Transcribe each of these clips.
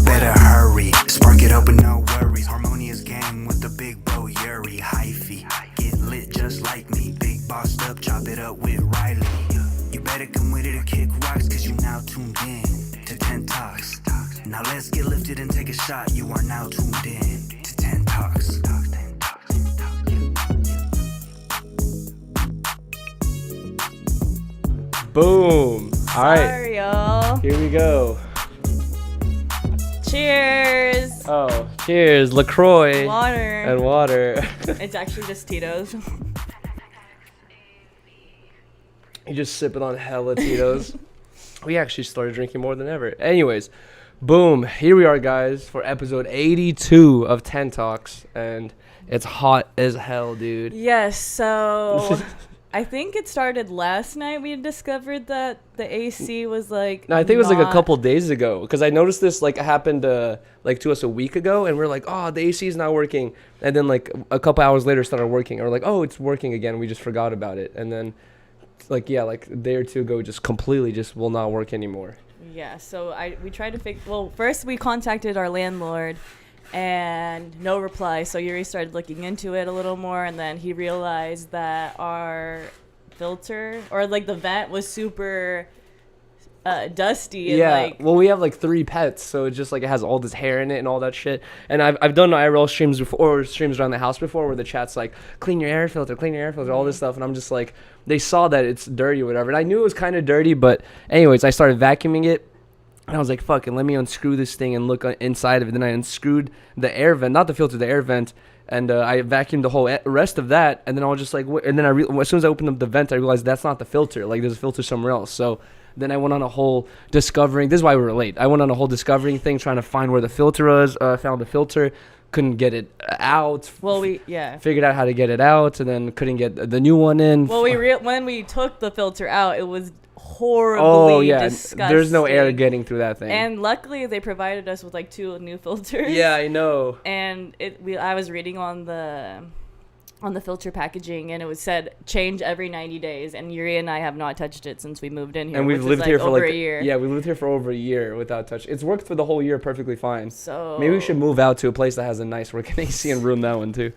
Better hurry, spark it up with no worries. Harmonious gang with the big bro Yuriy, hyphy. Get lit just like me, big bossed up, chop it up with Rylee. You better come with it to kick rocks, cause you now tuned in to 10 Talks. Now let's get lifted and take a shot. You are now tuned in to 10 Talks. Boom. All right. Sorry, y'all. Here we go. Cheers. Oh, cheers. LaCroix. Water. And water. It's actually just Tito's. You just sipping on hella Tito's. We actually started drinking more than ever. Anyways, boom. Here we are, guys, for episode 82 of 10 Talks. And it's hot as hell, dude. Yes, so I think it started last night. We discovered that the AC was like. No, I think it was like a couple days ago, because I noticed this like happened like to us a week ago, and we're like, oh, the AC is not working, and then like a couple hours later it started working, and we're like, oh, it's working again. We just forgot about it, and then like a day or two ago, just completely just will not work anymore. Yeah, so we tried to fix. Well, first we contacted our landlord, and no reply. So Yuri started looking into it a little more, and then he realized that our filter or like the vent was super dusty. And, yeah, well, we have like 3 pets, so it's just like it has all this hair in it and all that shit. And I've done IRL streams before, or streams around the house before, where the chat's like, clean your air filter, all this stuff, and I'm just like, they saw that it's dirty or whatever, and I knew it was kind of dirty, but anyways, I started vacuuming it. And I was like, fuck it, let me unscrew this thing and look inside of it. Then I unscrewed the air vent, not the filter, the air vent. And I vacuumed the whole rest of that. And then I was just like, and then as soon as I opened up the vent, I realized that's not the filter. Like, there's a filter somewhere else. So then I went on a whole discovering. This is why we were late. I went on a whole discovering thing, trying to find where the filter was. Found the filter. Couldn't get it out. Well, figured out how to get it out. And then couldn't get the new one in. Well, when we took the filter out, it was horribly disgusting. There's no air getting through that thing. And luckily they provided us with like 2 new filters. Yeah, I know. And I was reading on the filter packaging, and it said change every 90 days, and Yuri and I have not touched it since we moved in here. And we've lived here for over a year. Yeah, we lived here for over a year without touch. It's worked for the whole year perfectly fine. So maybe we should move out to a place that has a nice working AC and ruin that one too.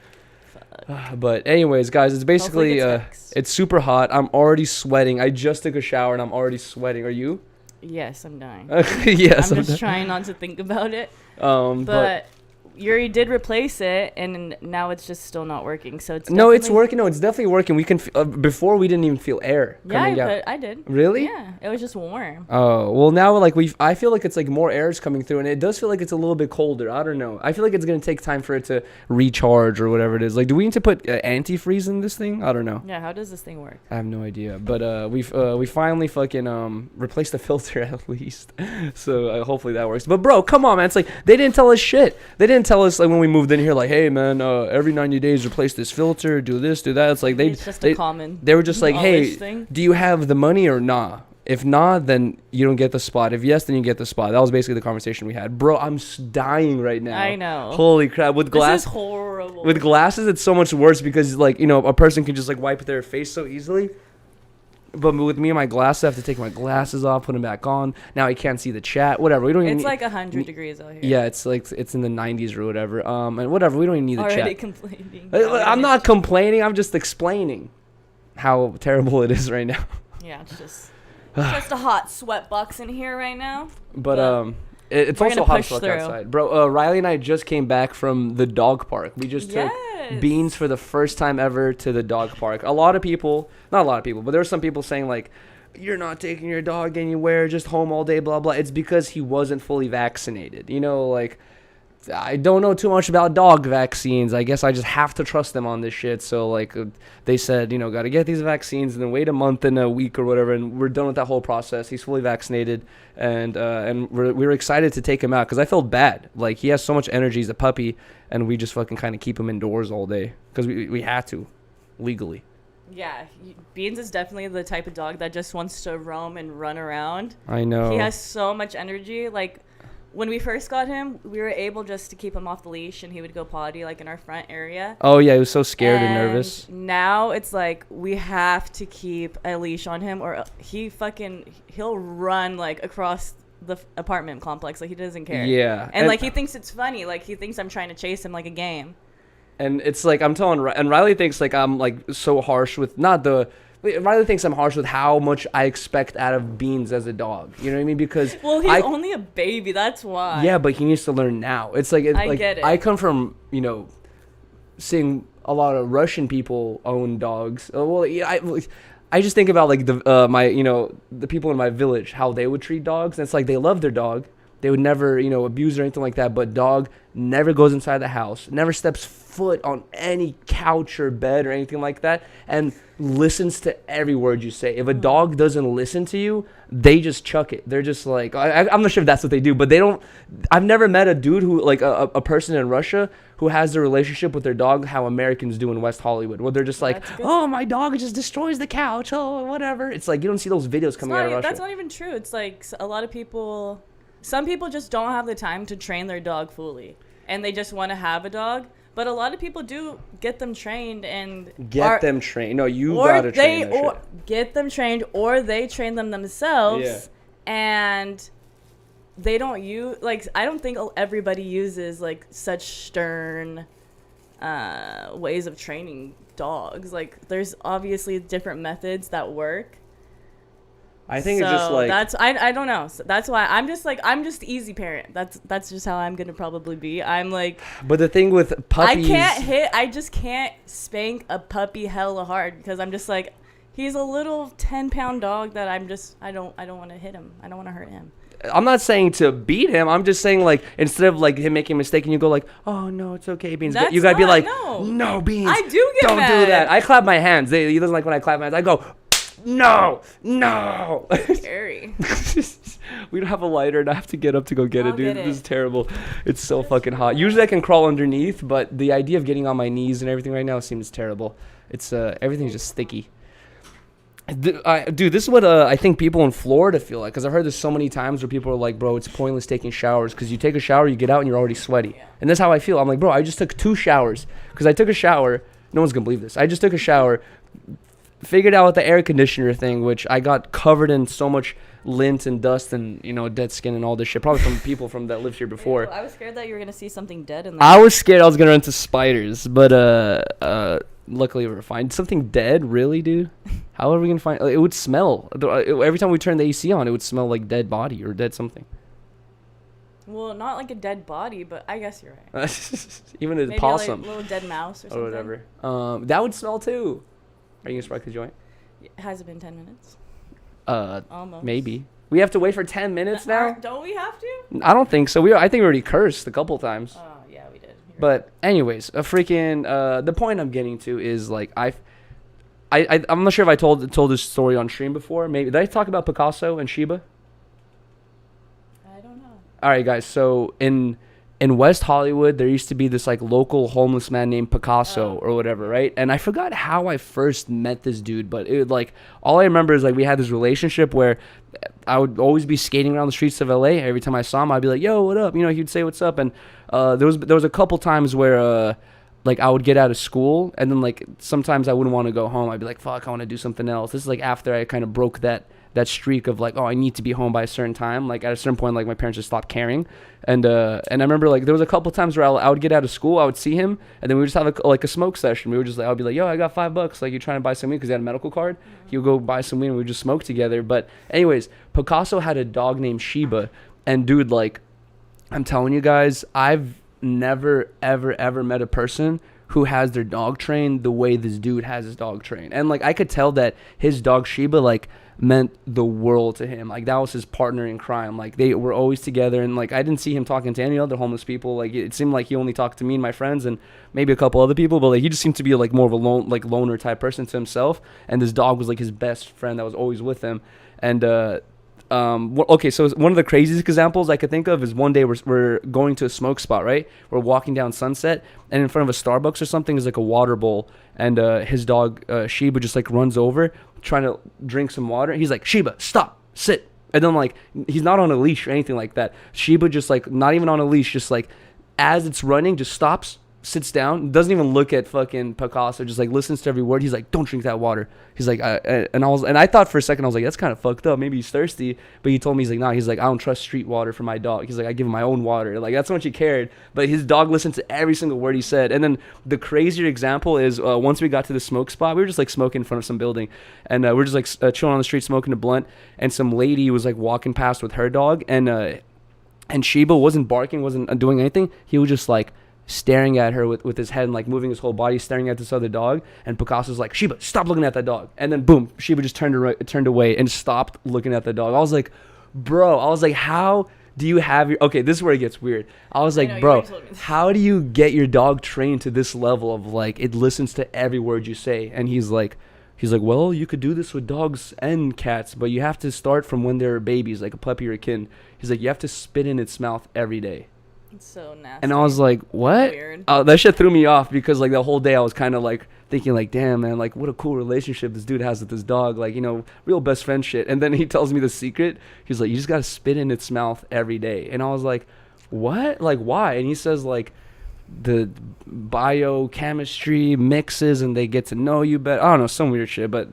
But anyways, guys, it's basically it's super hot. I'm already sweating. I just took a shower and I'm already sweating. Are you? Yes, I'm dying. Yes, I'm just trying not to think about it. But Yuri did replace it, and now it's just still not working. So it's it's working. No, it's definitely working. We can before we didn't even feel air coming out. Yeah, I did. Really? Yeah, it was just warm. Oh well, now like I feel like it's like more air is coming through, and it does feel like it's a little bit colder. I don't know. I feel like it's gonna take time for it to recharge or whatever it is. Like, do we need to put antifreeze in this thing? I don't know. Yeah, how does this thing work? I have no idea. But we finally fucking replaced the filter at least. So hopefully that works. But bro, come on, man. It's like they didn't tell us shit. They didn't tell us like when we moved in here, like, hey man, every 90 days replace this filter, do this, do that. It's like it's just a common. They were just like, hey, thing. Do you have the money or nah? If not, then you don't get the spot. If yes, then you get the spot. That was basically the conversation we had. Bro, I'm dying right now. I know. Holy crap. With glass, this is horrible. With glasses, it's so much worse because like, a person can just like wipe their face so easily. But with me and my glasses, I have to take my glasses off, put them back on. Now I can't see the chat. Whatever. We don't even. It's like 100 degrees out here. Yeah, it's like it's in the 90s or whatever. And whatever. We don't even need the Already chat. Complaining. I'm not complaining. I'm just explaining how terrible it is right now. Yeah, it's just a hot sweat box in here right now. But it's also hot as fuck outside, bro. Rylee and I just came back from the dog park. We just took Beans for the first time ever to the dog park. Not a lot of people, but there were some people saying like, you're not taking your dog anywhere, just home all day, blah blah. It's because he wasn't fully vaccinated. Like, I don't know too much about dog vaccines. I guess I just have to trust them on this shit. So like they said, got to get these vaccines and then wait a month and a week or whatever, and we're done with that whole process. He's fully vaccinated, and we were excited to take him out because I felt bad. Like, he has so much energy. He's a puppy, and we just fucking kind of keep him indoors all day because we had to legally. Yeah, Beans is definitely the type of dog that just wants to roam and run around. I know. He has so much energy. Like, when we first got him, we were able just to keep him off the leash, and he would go potty like in our front area. Oh yeah, he was so scared and nervous. Now it's like we have to keep a leash on him, or he'll run like across the apartment complex. Like, he doesn't care. Yeah. And like, he thinks it's funny. Like, he thinks I'm trying to chase him like a game. And it's like, I'm telling, and Rylee thinks like I'm like so harsh with Rylee thinks I'm harsh with how much I expect out of Beans as a dog. You know what I mean? Because well, he's only a baby. That's why. Yeah, but he needs to learn now. It's like I get it. I come from seeing a lot of Russian people own dogs. Well, yeah, I just think about like the people in my village, how they would treat dogs. And it's like they love their dog. They would never abuse or anything like that. But dog never goes inside the house, never steps foot on any couch or bed or anything like that, and listens to every word you say. If a dog doesn't listen to you, they just chuck it. They're just like, I'm not sure if that's what they do, but they don't. I've never met a dude who like a person in Russia who has the relationship with their dog how Americans do in West Hollywood, where they're just like, oh, my dog just destroys the couch, oh, whatever. It's like you don't see those videos coming out of Russia. That's not even true. It's like a lot of people, some people just don't have the time to train their dog fully, and they just want to have a dog. But a lot of people do get them trained and get them trained. No, you gotta train them. Or get them trained, or they train them themselves. Yeah. And they don't use I don't think everybody uses like such stern ways of training dogs. Like, there's obviously different methods that work. I think it's just like that's I don't know. So that's why I'm just easy parent. That's just how I'm gonna probably be. I'm like. But the thing with puppies, I just can't spank a puppy hella hard because I'm just like, he's a little 10-pound dog that I don't want to hit him. I don't want to hurt him. I'm not saying to beat him. I'm just saying, like, instead of like him making a mistake and you go like, oh no, it's okay, Beans. You gotta be like, no, Beans. I do get don't mad. Do that. I clap my hands. He doesn't like when I clap my hands. I go. No. Scary. We don't have a lighter and I have to get up to go get it, dude. This is terrible. It's so fucking hot. Usually I can crawl underneath, but the idea of getting on my knees and everything right now seems terrible. It's everything's just sticky. Dude, this is what I think people in Florida feel like, because I've heard this so many times where people are like, bro, it's pointless taking showers because you take a shower, you get out and you're already sweaty. And that's how I feel. I'm like, bro, I just took 2 showers because I took a shower. No one's gonna believe this. I just took a shower, figured out the air conditioner thing, which I got covered in so much lint and dust and dead skin and all this shit, probably from people from that lived here before. Ew, I was scared that you were gonna see something dead in there. I was scared I was gonna run into spiders, but luckily we were fine. Something dead, really, dude? How are we gonna find? It would smell every time we turn the AC on. It would smell like dead body or dead something. Well, not like a dead body, but I guess you're right. Even a possum, like a little dead mouse or something. Or whatever. That would smell too. Are you gonna spark the joint? Has it been 10 minutes? Almost. Maybe. We have to wait for 10 minutes now? Don't we have to? I don't think so. I think we already cursed a couple times. Oh, yeah, we did. But anyways, the point I'm getting to is like I'm not sure if I told this story on stream before. Maybe did I talk about Picasso and Shiba? I don't know. All right, guys. So in West Hollywood, there used to be this like local homeless man named Picasso or whatever, right? And I forgot how I first met this dude, but it like all I remember is like we had this relationship where I would always be skating around the streets of LA. Every time I saw him, I'd be like, "Yo, what up?" He'd say, "What's up?" And there was a couple times where like I would get out of school and then like sometimes I wouldn't want to go home. I'd be like, "Fuck, I want to do something else." This is like after I kind of broke that streak of like, oh, I need to be home by a certain time. Like at a certain point, like my parents just stopped caring. And I remember like there was a couple times where I would get out of school, I would see him, and then we would just have a smoke session. We would just like, I'd be like, yo, I got $5. Like, you trying to buy some weed? Because he had a medical card. He would go buy some weed and we would just smoke together. But anyways, Picasso had a dog named Shiba. And dude, like, I'm telling you guys, I've never, ever, ever met a person who has their dog trained the way this dude has his dog trained. And like I could tell that his dog Shiba like meant the world to him. Like that was his partner in crime. Like they were always together, and like I didn't see him talking to any other homeless people. Like it seemed like he only talked to me and my friends and maybe a couple other people, but like he just seemed to be like more of a loner type person to himself, and this dog was like his best friend that was always with him. And okay, so one of the craziest examples I could think of is one day we're going to a smoke spot, right? We're walking down Sunset, and in front of a Starbucks or something is like a water bowl, and his dog Shiba just like runs over trying to drink some water. He's like, Shiba, stop, sit. And then like he's not on a leash or anything like that. Shiba just like not even on a leash, just like as it's running, just stops, sits down, doesn't even look at fucking Picasso, just like listens to every word. He's like, don't drink that water. He's like, and I thought for a second, I was like, that's kind of fucked up. Maybe he's thirsty. But he told me, he's like, nah, he's like, I don't trust street water for my dog. He's like, I give him my own water. Like, that's how much he cared. But his dog listened to every single word he said. And then the crazier example is once we got to the smoke spot, we were just like smoking in front of some building. And we're just like chilling on the street smoking a blunt. And some lady was like walking past with her dog. And Sheba wasn't barking, wasn't doing anything. He was just like staring at her with his head and like moving his whole body, staring at this other dog. And Picasso's like, Sheba, stop looking at that dog. And then boom, Sheba just turned away and stopped looking at the dog. I was like, bro, how do you have your... Okay, this is where it gets weird. I was like, bro, how do you get your dog trained to this level of like, it listens to every word you say? And he's like, well, you could do this with dogs and cats, but you have to start from when they're babies, like a puppy or a kitten. He's like, you have to spit in its mouth every day. It's so nasty. And I was like, what? Weird. That shit threw me off because like the whole day I was kind of like thinking like, damn, man, like what a cool relationship this dude has with his dog. Like, you know, real best friend shit. And then he tells me the secret. He's like, you just got to spit in its mouth every day. And I was like, what? Like, why? And he says like the biochemistry mixes and they get to know you better. I don't know, some weird shit. But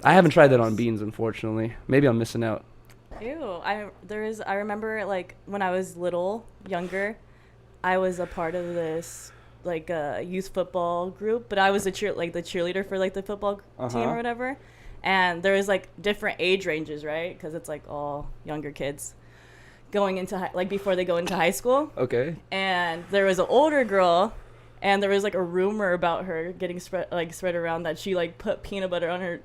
I haven't tried that on Beans, unfortunately. Maybe I'm missing out. Ew, I remember like when I was younger, I was a part of this like youth football group, but I was the cheerleader for like the football team or whatever. And there was like different age ranges, right? Because it's like all younger kids going into like before they go into high school. Okay. And there was an older girl, and there was like a rumor about her getting spread around that she like put peanut butter on her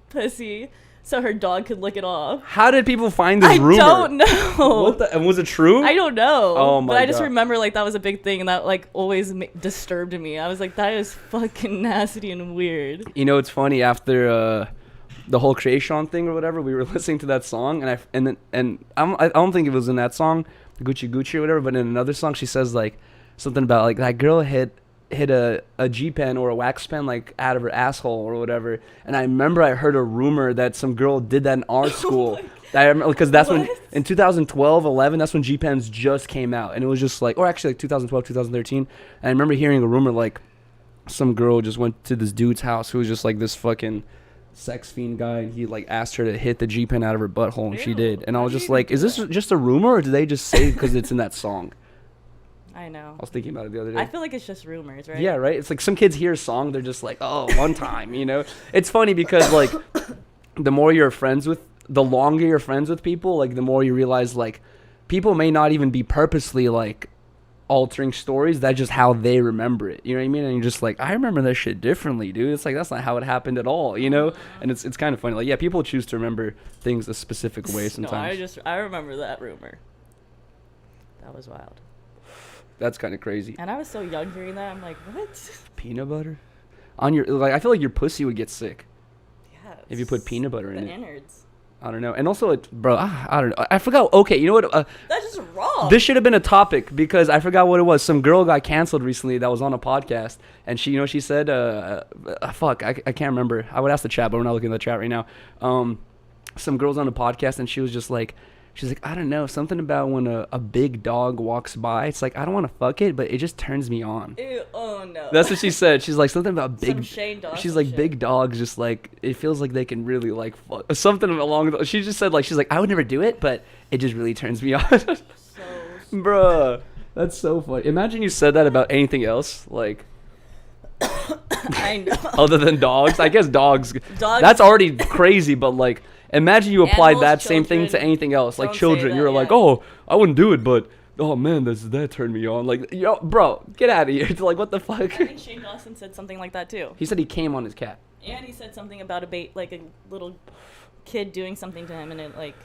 pussy so her dog could lick it off. How did people find this rumor? I don't know. And was it true? I don't know. Oh my god. But I just remember like that was a big thing, and that like always disturbed me. I was like, that is fucking nasty and weird. You know, it's funny, after the whole Creation thing or whatever, we were listening to that song, and I don't think it was in that song, Gucci Gucci or whatever, but in another song she says like something about like that girl hit a G pen or a wax pen like out of her asshole or whatever. And I remember I heard a rumor that some girl did that in our school. I remember because that's when in 2012, 11, that's when G pens just came out, and it was just like, or actually like 2012, 2013. And I remember hearing a rumor like some girl just went to this dude's house who was just like this fucking sex fiend guy, and he like asked her to hit the G pen out of her butthole, and she did. And I was just like, is this just a rumor, or did they just say it because it's in that song? I know. I was thinking about it the other day. I feel like it's just rumors, right? Yeah, right? It's like some kids hear a song, they're just like, oh, one time, you know? It's funny because, like, the longer you're friends with people, like, the more you realize, like, people may not even be purposely, like, altering stories. That's just how they remember it. You know what I mean? And you're just like, I remember that shit differently, dude. It's like, that's not how it happened at all, you know? And it's kind of funny. Like, yeah, people choose to remember things a specific way sometimes. No, I remember that rumor. That was wild. That's kind of crazy. And I was so young hearing that. I'm like, what? Peanut butter? On your, like, I feel like your pussy would get sick. Yeah. If you put peanut butter in it. The innards. I don't know. And also, bro, I don't know. I forgot. Okay, you know what? That's just wrong. This should have been a topic because I forgot what it was. Some girl got canceled recently that was on a podcast. And she, you know, she said, fuck, I can't remember. I would ask the chat, but we're not looking at the chat right now. Some girl's on a podcast, and she was just like, she's like, I don't know, something about when a big dog walks by. It's like, I don't want to fuck it, but it just turns me on. Ew, oh no. That's what she said. She's like, something about big. Some Shane Dawson she's like, shit. big dogs just like, it feels like they can really like fuck. Something along the, she just said like, she's like, I would never do it, but it just really turns me on. So bruh, that's so funny. Imagine you said that about anything else, like. I know. Other than dogs. I guess dogs. That's already crazy, but like, imagine you applied Animals, that same thing to children, anything else. Like don't say children. that, You're yeah. like, oh, I wouldn't do it, but oh man, that turned me on. Like, yo, bro, get out of here. It's like, what the fuck? I think Shane Dawson said something like that too. He said he came on his cat. And he said something about like a little kid doing something to him, and it like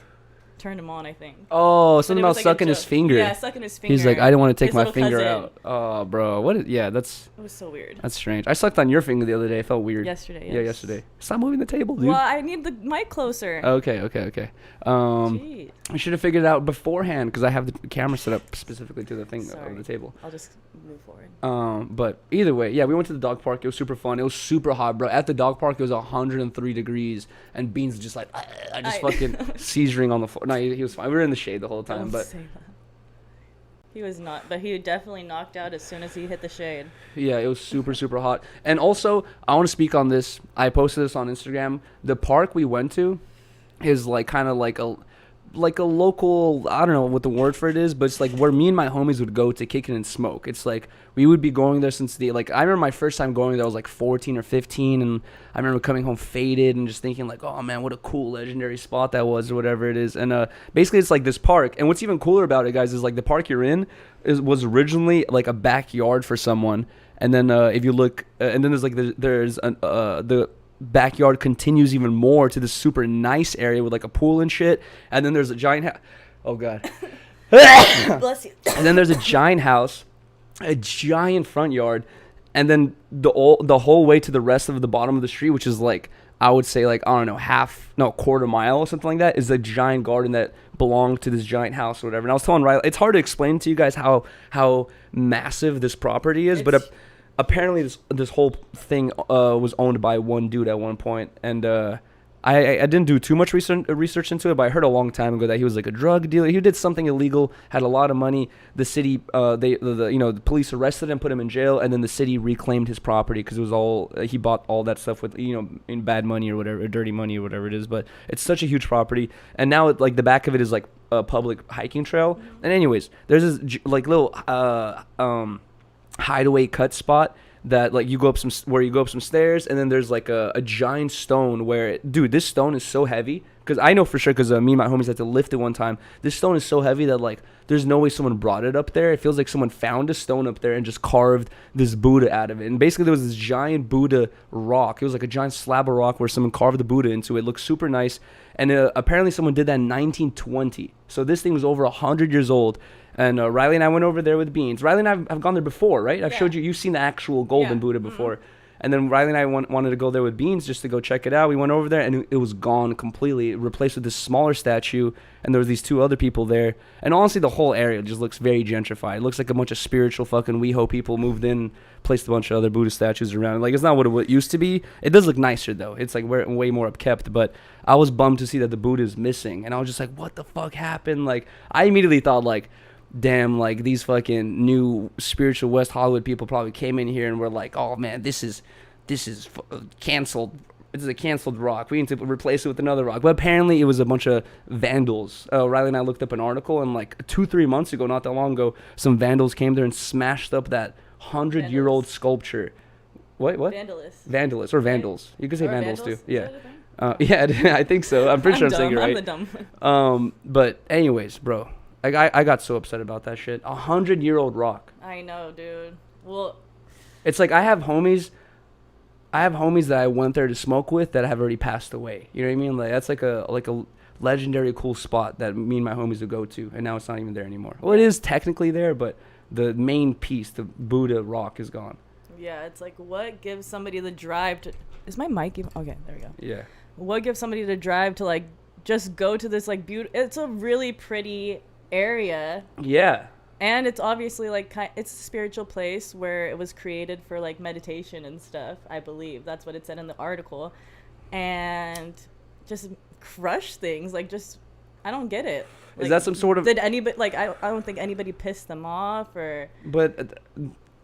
turned him on, I think. Oh, something But it about was, like, a sucking his joke. finger. Yeah, sucking his finger. He's like, I didn't want to take His my little finger cousin. out. Oh, bro, what? Yeah, that's It was so weird. that's strange. I sucked on your finger the other day. It felt weird. Yesterday, Yeah, yes. yesterday. Stop moving the table, dude. Well, I need the mic closer. Okay. Jeez. I should have figured it out beforehand because I have the camera set up specifically to the thing Sorry. of the table. I'll just move forward. But either way, yeah, we went to the dog park. It was super fun. It was super hot, bro. At the dog park, it was 103 degrees, and Beans just like, fucking seizuring on the floor. No, he was fine. We were in the shade the whole time, Don't but say that. He was not, but he definitely knocked out as soon as he hit the shade. Yeah, it was super, super hot. And also, I want to speak on this. I posted this on Instagram. The park we went to is like kind of like a local, I don't know what the word for it is, but it's like where me and my homies would go to kick it and smoke. It's like we would be going there since I remember my first time going there, I was like 14 or 15, and I remember coming home faded and just thinking like, oh man, what a cool legendary spot that was, or whatever it is. And basically it's like this park, and what's even cooler about it, guys, is like the park you're in was originally like a backyard for someone, and then if you look, and then there's like the backyard continues even more to this super nice area with like a pool and shit, and then there's a giant oh god Bless you. And then there's a giant house, a giant front yard, and then the whole way to the rest of the bottom of the street, which is like, I would say like, I don't know, quarter mile or something like that, is a giant garden that belonged to this giant house or whatever. And I was telling Rylee, it's hard to explain to you guys how massive this property is, but apparently this whole thing was owned by one dude at one point, and I didn't do too much research into it, but I heard a long time ago that he was like a drug dealer. He did something illegal, had a lot of money. The city, the police arrested him, put him in jail, and then the city reclaimed his property because it was all he bought all that stuff with in bad money or whatever, or dirty money or whatever it is. But it's such a huge property, and now like the back of it is like a public hiking trail. And anyways, there's this like little hideaway cut spot that like you go up some stairs, and then there's like a giant stone where, dude, this stone is so heavy, because I know for sure, because me and my homies had to lift it one time. This stone is so heavy that like there's no way someone brought it up there. It feels like someone found a stone up there and just carved this Buddha out of it. And basically there was this giant Buddha rock. It was like a giant slab of rock where someone carved the Buddha into it. It looked super nice, and apparently someone did that in 1920. So this thing was over 100 years old. And Rylee and I went over there with Beans. Rylee and I have gone there before, right? I've showed you. You've seen the actual golden Buddha before. Mm-hmm. And then Rylee and I wanted to go there with Beans just to go check it out. We went over there, and it was gone completely, replaced with this smaller statue. And there was these two other people there. And honestly, the whole area just looks very gentrified. It looks like a bunch of spiritual fucking WeHo people moved in, placed a bunch of other Buddha statues around. Like, it's not what it used to be. It does look nicer, though. It's like way more upkept. But I was bummed to see that the Buddha is missing. And I was just like, what the fuck happened? Like, I immediately thought, like, damn, like these fucking new spiritual West Hollywood people probably came in here and were like, oh man, this is canceled. This is a canceled rock. We need to replace it with another rock. But apparently it was a bunch of vandals. Rylee and I looked up an article, and like 2-3 months ago, not that long ago, some vandals came there and smashed up that 100-year-old sculpture. What? Vandalists or vandals. You could say vandals too. Yeah. Yeah, I think so. I'm pretty sure I'm saying it right. I'm the dumb. But anyways, bro. I got so upset about that shit. 100-year-old rock. I know, dude. Well, it's like I have homies that I went there to smoke with that have already passed away. You know what I mean? Like that's like a legendary cool spot that me and my homies would go to, and now it's not even there anymore. Well, it is technically there, but the main piece, the Buddha rock, is gone. Yeah, it's like, what gives somebody the drive to... Is my mic even... Okay, there we go. Yeah. What gives somebody the drive to like just go to this like It's a really pretty area. Yeah. And it's obviously like it's a spiritual place where it was created for like meditation and stuff, I believe. That's what it said in the article. And just crush things, like just I don't get it. Like, is that some sort of... Did anybody like I don't think anybody pissed them off or... But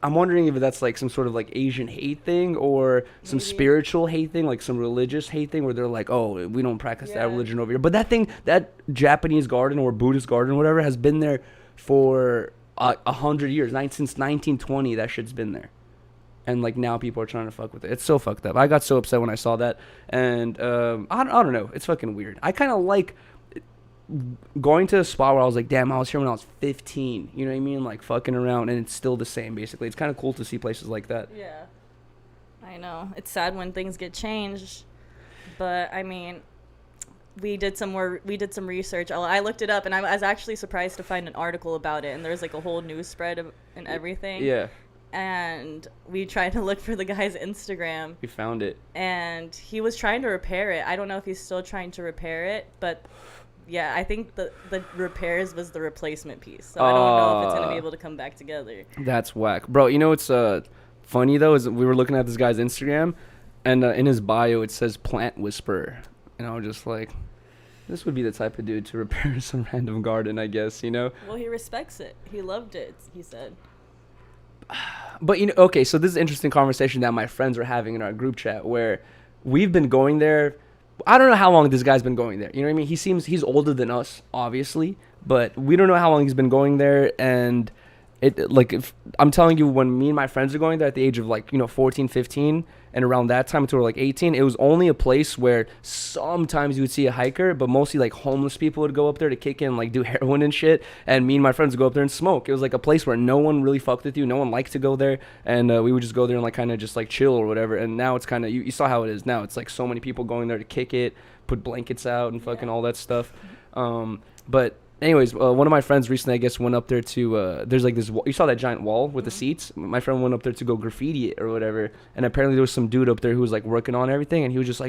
I'm wondering if that's like some sort of like Asian hate thing or some spiritual hate thing, like some religious hate thing where they're like, oh, we don't practice that religion over here. But that Japanese garden or Buddhist garden or whatever has been there for 100 years. Since 1920, that shit's been there. And like now people are trying to fuck with it. It's so fucked up. I got so upset when I saw that. And I don't know. It's fucking weird. I kind of like going to a spot where I was like, damn, I was here when I was 15. You know what I mean? Like fucking around, and it's still the same basically. It's kind of cool to see places like that. Yeah. I know. It's sad when things get changed. But I mean, we did some research. I looked it up, and I was actually surprised to find an article about it, and there's like a whole news spread and everything. Yeah. And we tried to look for the guy's Instagram. We found it. And he was trying to repair it. I don't know if he's still trying to repair it, but yeah, I think the repairs was the replacement piece. So I don't know if it's going to be able to come back together. That's whack. Bro, you know what's funny, though, is we were looking at this guy's Instagram, and in his bio it says plant whisperer. And I was just like, This would be the type of dude to repair some random garden, I guess, you know? Well, he respects it. He loved it, he said. But, you know, okay, so this is an interesting conversation that my friends are having in our group chat where we've been going there. I don't know how long this guy's been going there. You know what I mean? He's older than us, obviously, but we don't know how long he's been going there. And if I'm telling you, when me and my friends are going there at the age of 14, 15, and around that time until we're 18, it was only a place where sometimes you would see a hiker, but mostly homeless people would go up there to kick in, do heroin and shit. And me and my friends would go up there and smoke. It was a place where no one really fucked with you. No one liked to go there. And we would just go there and kind of just chill or whatever. And now it's kind of, you saw how it is now. It's so many people going there to kick it, put blankets out and fucking all that stuff. But anyways, one of my friends recently, I guess, went up there to, there's this wall. You saw that giant wall with the seats? My friend went up there to go graffiti it or whatever. And apparently there was some dude up there who was working on everything. And he was just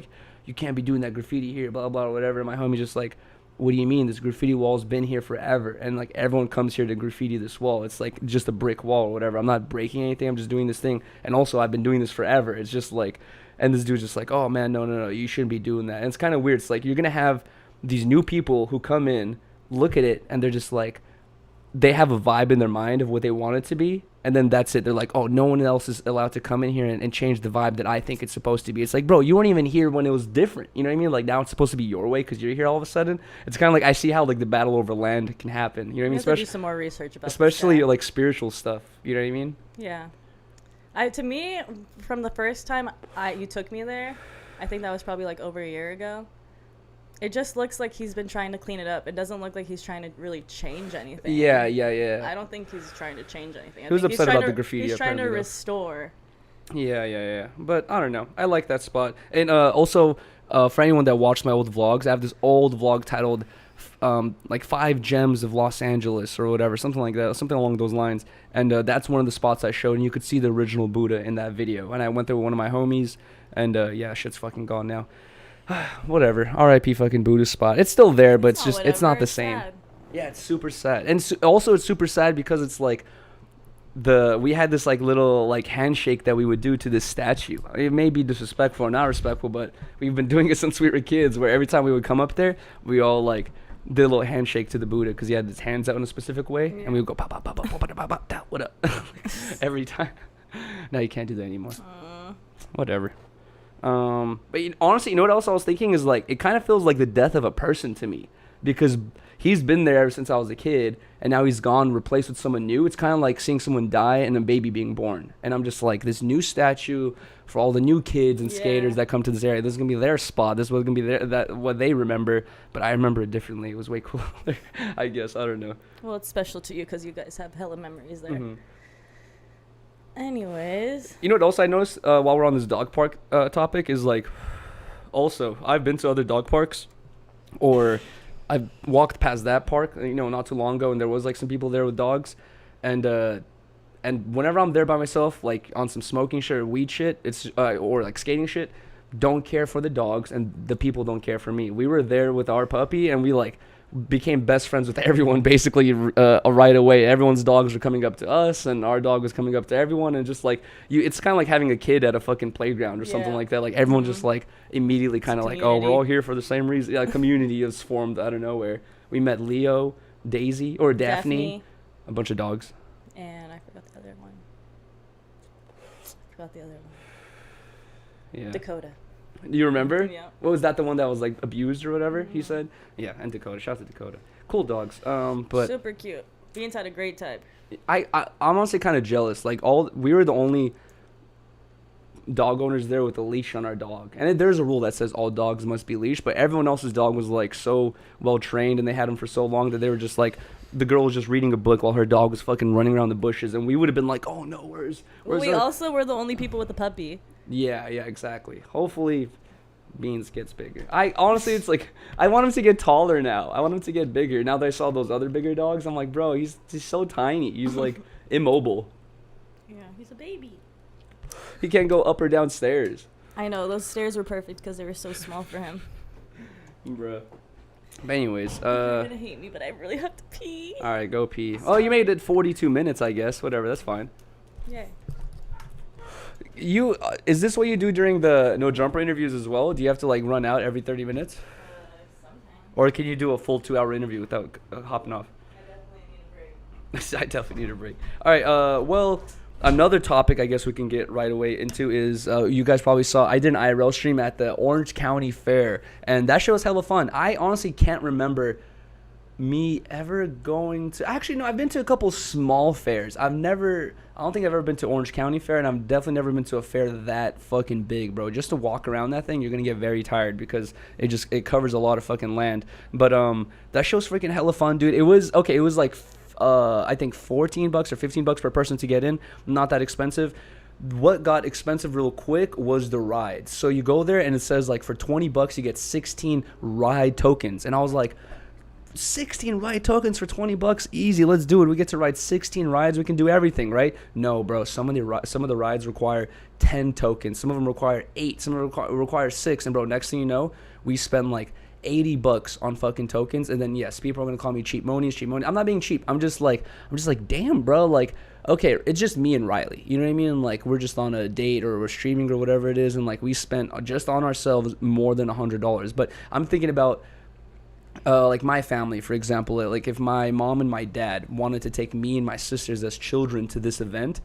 you can't be doing that graffiti here, blah, blah, or whatever. And my homie just what do you mean? This graffiti wall's been here forever. And everyone comes here to graffiti this wall. It's just a brick wall or whatever. I'm not breaking anything. I'm just doing this thing. And also I've been doing this forever. It's just and this dude's just oh man, no, you shouldn't be doing that. And it's kind of weird. It's you're going to have these new people who come in, look at it, and they're just they have a vibe in their mind of what they want it to be, and then that's it. They're oh, no one else is allowed to come in here and change the vibe that I think it's supposed to be. It's bro, you weren't even here when it was different. You know what I mean? Now it's supposed to be your way because you're here all of a sudden. It's kind of I see how the battle over land can happen. You know what I mean? Especially do some more research about especially spiritual stuff. You know what I mean? Yeah. To me, from the first time you took me there, I think that was probably over a year ago. It just looks like he's been trying to clean it up. It doesn't look like he's trying to really change anything. Yeah. I don't think he's trying to change anything. He was upset about the graffiti. He's trying to restore. Yeah. But I don't know. I like that spot. And also, for anyone that watched my old vlogs, I have this old vlog titled 5 Gems of Los Angeles or whatever, something like that, something along those lines. And that's one of the spots I showed, and you could see the original Buddha in that video. And I went there with one of my homies, and shit's fucking gone now. Whatever. R.I.P. fucking Buddha spot. It's still there, but it's not the same. Sad. Yeah, it's super sad. And also it's super sad because it's we had this little handshake that we would do to this statue. It may be disrespectful or not respectful, but we've been doing it since we were kids, where every time we would come up there, we all did a little handshake to the Buddha because he had his hands out in a specific way, and we would go pop pop pop pop pop pop pop pop, what up every time. Now you can't do that anymore. Whatever. But honestly, you know what else I was thinking is it kind of feels like the death of a person to me, because he's been there ever since I was a kid, and now he's gone, replaced with someone new. It's kind of like seeing someone die and a baby being born, and I'm just this new statue for all the new kids and skaters that come to this area. This is gonna be their spot. This was gonna be what they remember, but I remember it differently. It was way cooler, I guess. I don't know. Well, it's special to you because you guys have hella memories there. Mm-hmm. Anyways, you know what else I noticed while we're on this dog park topic is also I've been to other dog parks, or I've walked past that park not too long ago, and there was some people there with dogs, and whenever I'm there by myself on some smoking shit or weed shit, it's or skating shit, don't care for the dogs, and the people don't care for me. We were there with our puppy, and we became best friends with everyone basically right away. Everyone's dogs were coming up to us, and our dog was coming up to everyone, and just it's kind of like having a kid at a fucking playground or something like that. Everyone just immediately kind of oh, we're all here for the same reason. Yeah, community is formed out of nowhere. We met Leo, Daisy, or Daphne. A bunch of dogs. And I forgot the other one. Yeah. Dakota. You remember? Yeah. What was that, the one that was abused or whatever? He said. Yeah, and Dakota. Shout out to Dakota. Cool dogs. But super cute. Beans had a great time. I'm honestly kind of jealous. We were the only dog owners there with a leash on our dog, and there's a rule that says all dogs must be leashed, but everyone else's dog was so well trained, and they had him for so long that they were just the girl was just reading a book while her dog was fucking running around the bushes, and we would have been oh no, where's we also were the only people with the puppy. Yeah, exactly. Hopefully Beans gets bigger. Honestly, it's I want him to get taller now. I want him to get bigger. Now that I saw those other bigger dogs, I'm bro, he's so tiny. He's immobile. Yeah, he's a baby. He can't go up or down stairs. I know, those stairs were perfect because they were so small for him. Bruh. But anyways, you're gonna hate me, but I really have to pee. All right, go pee. Oh, you made it 42 minutes, I guess. Whatever, that's fine. Yeah. Is this what you do during the no jumper interviews as well? Do you have to run out every 30 minutes? Sometimes. Or can you do a full 2-hour interview without hopping off? I definitely need a break. All right. Well, another topic I guess we can get right away into is you guys probably saw I did an IRL stream at the Orange County Fair, and that show was hella fun. I honestly can't remember me ever going to. Actually, no, I've been to a couple small fairs. I don't think I've ever been to Orange County Fair, and I've definitely never been to a fair that fucking big, bro. Just to walk around that thing, you're gonna get very tired because it covers a lot of fucking land. But that show's freaking hella fun, dude. It was like I think $14 or $15 per person to get in. Not that expensive. What got expensive real quick was the rides. So you go there and it says like for $20 you get 16 ride tokens, and I was like, 16 ride tokens for $20, easy, let's do it. We get to ride 16 rides, we can do everything, right? No, bro, some of the rides require 10 tokens, some of them require 8, some of them require 6, and bro, next thing you know, we spend like $80 on fucking tokens. And then yes, people are gonna call me cheap money. I'm not being cheap. I'm just like damn, bro, like, okay, it's just me and Rylee, you know what I mean? Like, we're just on a date or we're streaming or whatever it is, and like we spent just on ourselves more than $100. But I'm thinking about like my family, for example. Like if my mom and my dad wanted to take me and my sisters as children to this event,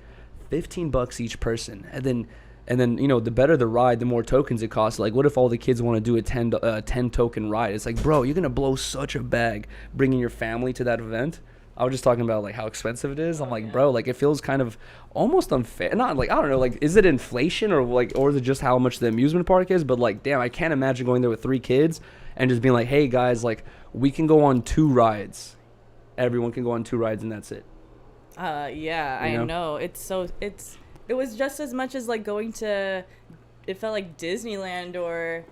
$15 each person, and then you know, the better the ride, the more tokens it costs. Like, what if all the kids want to do a 10 token ride? It's like, bro, you're gonna blow such a bag bringing your family to that event. I was just talking about like how expensive it is. I'm like, bro, like it feels kind of almost unfair. Not like, I don't know, like, is it inflation or is it just how much the amusement park is? But like, damn, I can't imagine going there with 3 kids and just being like, hey guys, like we can go on 2 rides. Everyone can go on 2 rides and that's it. Yeah, you know? I know. It was just as much as like going to, it felt like Disneyland or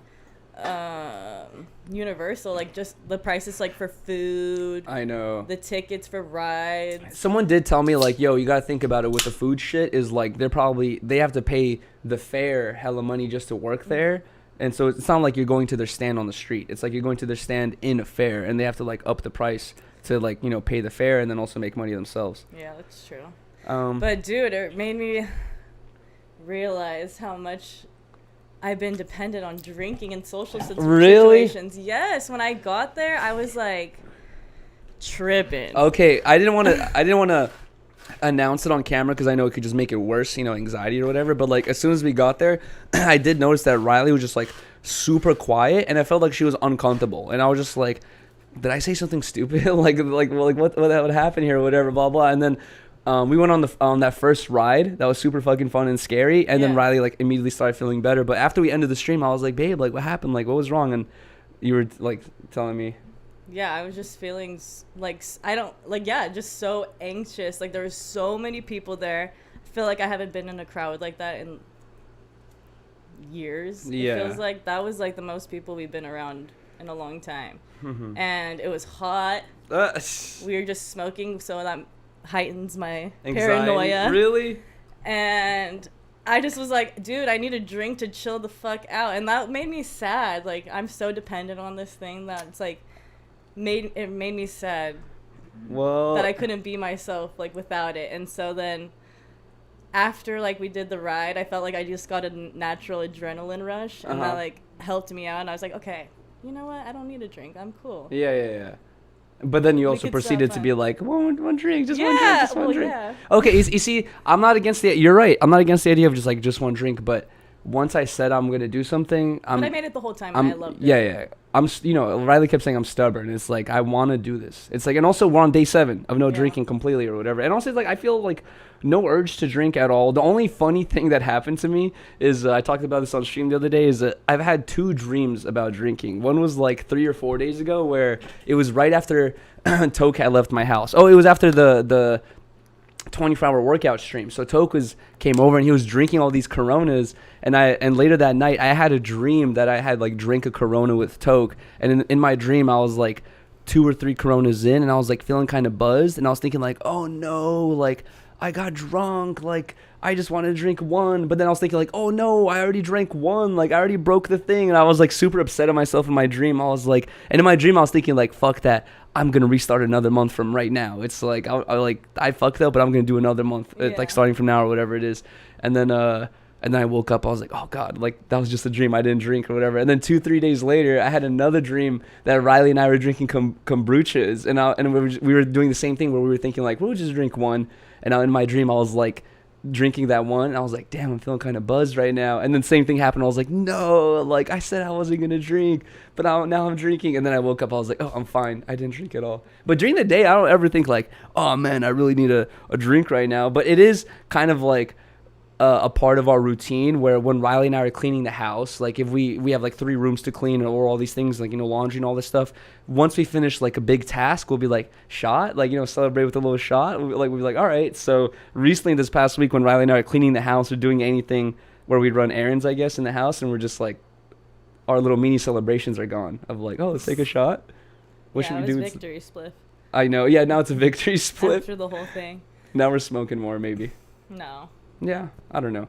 Universal, like just the prices like for food. I know. The tickets for rides. Someone did tell me like, yo, you gotta think about it with the food shit is like they have to pay the fair hella money just to work there. And so it's not like you're going to their stand on the street. It's like you're going to their stand in a fair, and they have to like up the price to like, you know, pay the fare and then also make money themselves. Yeah, that's true. But dude, it made me realize how much I've been dependent on drinking in social situations. Really? Yes, when I got there, I was like tripping. Okay, I didn't want to announce it on camera because I know it could just make it worse, you know, anxiety or whatever. But like as soon as we got there, I did notice that Rylee was just like super quiet, and I felt like she was uncomfortable, and I was just like, did I say something stupid? like what happened here or whatever, blah blah. And then we went on that first ride that was super fucking fun and scary, and then Rylee like immediately started feeling better. But after we ended the stream, I was like, babe, like what happened? Like what was wrong? And you were like telling me. Yeah, I was just feeling like just so anxious. Like there were so many people there. I feel like I haven't been in a crowd like that in years. Yeah. It feels like that was like the most people we've been around in a long time. Mm-hmm. And it was hot. We were just smoking, so that heightens my paranoia. Really? And I just was like, dude, I need a drink to chill the fuck out. And that made me sad. Like I'm so dependent on this thing that it's like made me sad. Well, that I couldn't be myself like without it. And so then after like we did the ride, I felt like I just got a natural adrenaline rush, and that like helped me out. And I was like, okay, you know what? I don't need a drink. I'm cool. Yeah. But then you also proceeded to be like, one drink, just one drink. Yeah. Okay, you see, I'm not against you're right. I'm not against the idea of just one drink, but once I said I'm going to do something, but I made it the whole time, and I loved it. Yeah. Rylee kept saying I'm stubborn. It's like, I want to do this. It's like, and also we're on day 7 of no drinking completely or whatever. And also, it's like, I feel like no urge to drink at all. The only funny thing that happened to me is, I talked about this on stream the other day, is that I've had 2 dreams about drinking. One was like 3 or 4 days ago, where it was right after Toke had left my house. Oh, it was after the 24-hour workout stream. So Toke came over and he was drinking all these Coronas, and later that night I had a dream that I had like drank a Corona with Toke, and in my dream I was like 2 or 3 Coronas in, and I was like feeling kind of buzzed, and I was thinking like, oh no, like I got drunk, like I just wanted to drink one. But then I was thinking like, oh no, I already drank one, like I already broke the thing. And I was like super upset at myself in my dream. I was like, and in my dream I was thinking like, fuck that, I'm gonna restart another month from right now. It's like I fucked up, but I'm gonna do another month, like starting from now or whatever it is. And then And then I woke up, I was like, oh God, like that was just a dream. I didn't drink or whatever. And then 2-3 days later, I had another dream that Rylee and I were drinking kombuchas. And we were doing the same thing where we were thinking like, we'll just drink one. And in my dream, I was like drinking that one. And I was like, damn, I'm feeling kind of buzzed right now. And then same thing happened. I was like, no, like I said I wasn't going to drink, but now I'm drinking. And then I woke up, I was like, oh, I'm fine. I didn't drink at all. But during the day, I don't ever think like, oh man, I really need a drink right now. But it is kind of like a part of our routine where when Rylee and I are cleaning the house, like if we have like 3 rooms to clean or all these things, like, you know, laundry and all this stuff, once we finish like a big task, we'll be like, shot, like, you know, celebrate with a little shot. We'll be like, all right. So recently this past week when Rylee and I are cleaning the house or doing anything where we'd run errands, I guess, in the house, and we're just like, our little mini celebrations are gone of like, oh, let's take a shot. What should we do? Victory spliff. I know. Yeah, now it's a victory spliff. After the whole thing. Now we're smoking more, maybe. No. Yeah, I don't know.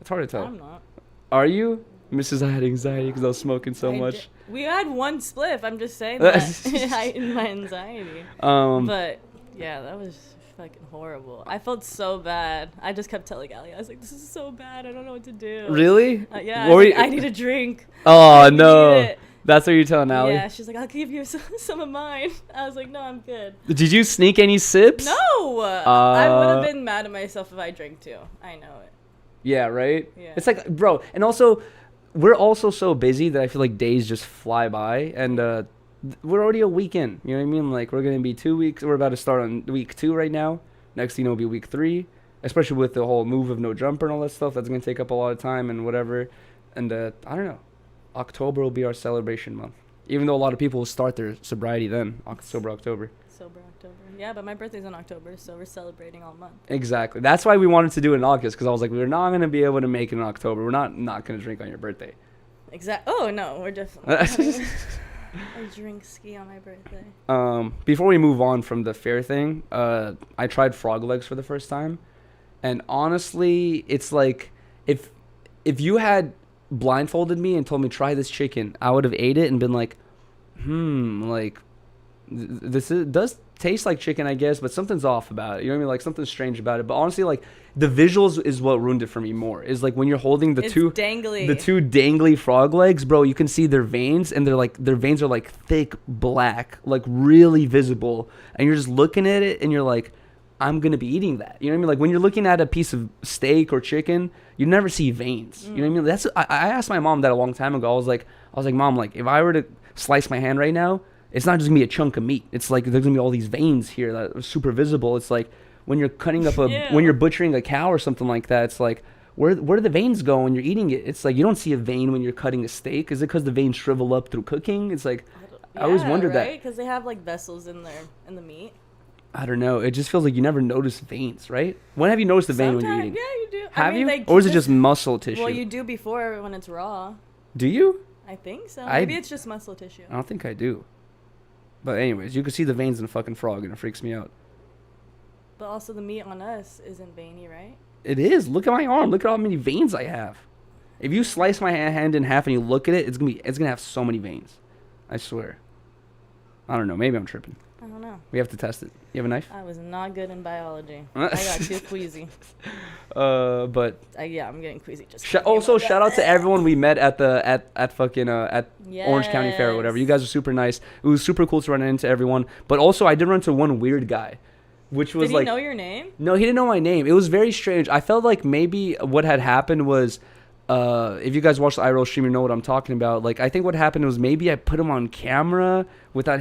It's hard to tell. I'm not. Are you? Mrs. I had anxiety because I was smoking so much. We had one spliff. I'm just saying that it heightened my anxiety. But yeah, that was fucking horrible. I felt so bad. I just kept telling Allie, I was like, this is so bad. I don't know what to do. Really? Yeah. I need a drink. Oh, no. That's what you're telling Allie? Yeah, she's like, I'll give you some of mine. I was like, no, I'm good. Did you sneak any sips? No! I would have been mad at myself if I drank too. I know it. Yeah, right? Yeah. It's like, bro, and also, we're also so busy that I feel like days just fly by, and we're already a week in, you know what I mean? Like, we're going to be 2 weeks, we're about to start on week 2 right now. Next thing, it'll be week 3, especially with the whole move of no jumper and all that stuff. That's going to take up a lot of time and whatever. And I don't know. October will be our celebration month. Even though a lot of people will start their sobriety then, October. Sober October. Yeah, but my birthday's in October, so we're celebrating all month. Exactly. That's why we wanted to do it in August, because I was like, we're not going to be able to make it in October. We're not going to drink on your birthday. Exactly. Oh, no, we're definitely I drink ski on my birthday. Before we move on from the fair thing, I tried frog legs for the first time. And honestly, it's like, if you had blindfolded me and told me try this chicken, I would have ate it and been like, like does taste like chicken, I guess, but something's off about it. You know what I mean? Like something's strange about it. But honestly, like the visuals is what ruined it for me more. Is like when you're holding the two dangly frog legs, bro, you can see their veins, and their veins are like thick black, like really visible, and you're just looking at it and you're like, I'm going to be eating that. You know what I mean? Like when you're looking at a piece of steak or chicken, you never see veins. You know what I mean? That's I asked my mom that a long time ago. I was like, Mom, like if I were to slice my hand right now, it's not just going to be a chunk of meat. It's like there's going to be all these veins here that are super visible. It's like when you're cutting up when you're butchering a cow or something like that, it's like where do the veins go when you're eating it? It's like you don't see a vein when you're cutting a steak. Is it because the veins shrivel up through cooking? It's like I always wondered that. Because they have like vessels in the meat. I don't know. It just feels like you never notice veins, right? When have you noticed a vein when you're eating? Yeah, you do. Have you? Like, or is it just muscle tissue? Well, you do before when it's raw. Do you? I think so. Maybe it's just muscle tissue. I don't think I do. But anyways, you can see the veins in a fucking frog, and it freaks me out. But also the meat on us isn't veiny, right? It is. Look at my arm. Look at how many veins I have. If you slice my hand in half and you look at it, it's gonna have so many veins. I swear. I don't know. Maybe I'm tripping. I don't know. We have to test it. You have a knife? I was not good in biology. I got too queasy. But yeah, I'm getting queasy. Just also shout out to everyone we met at Orange County Fair or whatever. You guys are super nice. It was super cool to run into everyone. But also, I did run into one weird guy, which was Did he know your name? No, he didn't know my name. It was very strange. I felt like maybe what had happened was, if you guys watch the IRL stream, you know what I'm talking about. Like, I think what happened was maybe I put him on camera without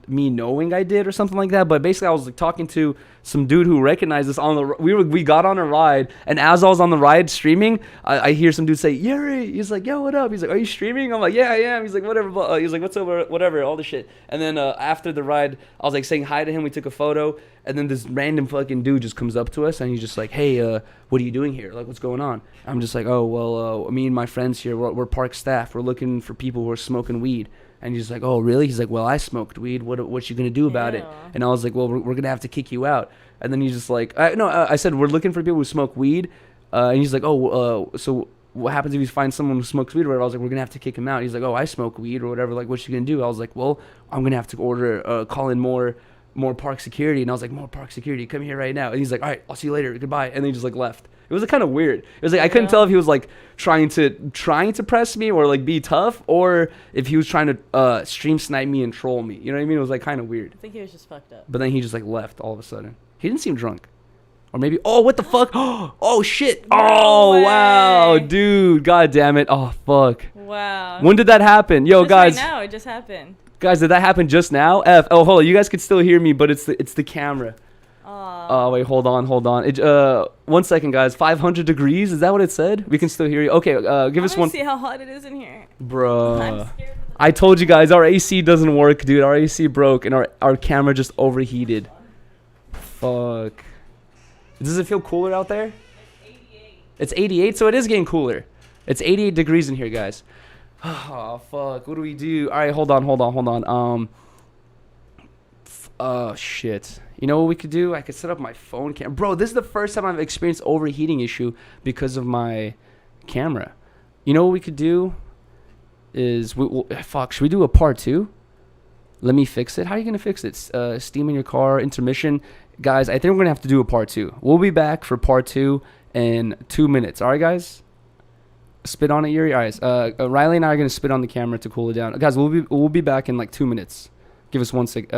me knowing I did or something like that. But basically, I was like talking to some dude who recognized us we got on a ride, and as I was on the ride streaming, I hear some dude say, Yuri. He's like, yo, what up? He's like, are you streaming? I'm like, yeah, I am. He's like, whatever. He's like, what's up? Whatever, all this shit. And then after the ride, I was like saying hi to him. We took a photo, and then this random fucking dude just comes up to us, and he's just like, hey, what are you doing here? Like, what's going on? I'm just like, oh, well, me and my friends here, we're park staff. We're looking for people who are smoking weed. And he's like, oh, really? He's like, well, I smoked weed. What you going to do about it? And I was like, well, we're going to have to kick you out. And then he's just like, I said, we're looking for people who smoke weed. And he's like, so what happens if you find someone who smokes weed or whatever? I was like, we're going to have to kick him out. He's like, oh, I smoke weed or whatever. Like, what you going to do? I was like, well, I'm going to have to call in more more park security. And I was like, more park security, come here right now. And he's like, all right, I'll see you later, goodbye. And then he just like left. It was kind of weird. It was like I couldn't tell if he was like trying to press me or like be tough, or if he was trying to stream snipe me and troll me. You know what I mean? It was like kind of weird. I think he was just fucked up. But then he just like left all of a sudden. He didn't seem drunk. Or maybe, oh, what the fuck? Oh, shit. Oh, way. wow, dude. God damn it. Oh, fuck. Wow. When did that happen? Yo, just guys. Right now, it just happened. Guys, did that happen just now? Oh, hold on. You guys could still hear me, but it's the camera. Oh, wait, hold on. 1 second, guys. 500 degrees? Is that what it said? We can still hear you. Okay, give us one. See how hot it is in here. Bro. I'm scared. I told you guys, our AC doesn't work, dude. Our AC broke, and our camera just overheated. Fuck. Does it feel cooler out there? It's 88, so it is getting cooler. It's 88 degrees in here, guys. Oh, fuck. What do we do? All right, hold on. Shit. You know what we could do? I could set up my phone camera. Bro, this is the first time I've experienced overheating issue because of my camera. You know what we could do? Should we do a part 2? Let me fix it. How are you going to fix it? Steam in your car, intermission. Guys, I think we're going to have to do a part 2. We'll be back for part 2 in 2 minutes. All right, guys? Spit on it, Yuri. All right. Rylee and I are going to spit on the camera to cool it down. Guys, we'll be back in like 2 minutes. Give us 1 second.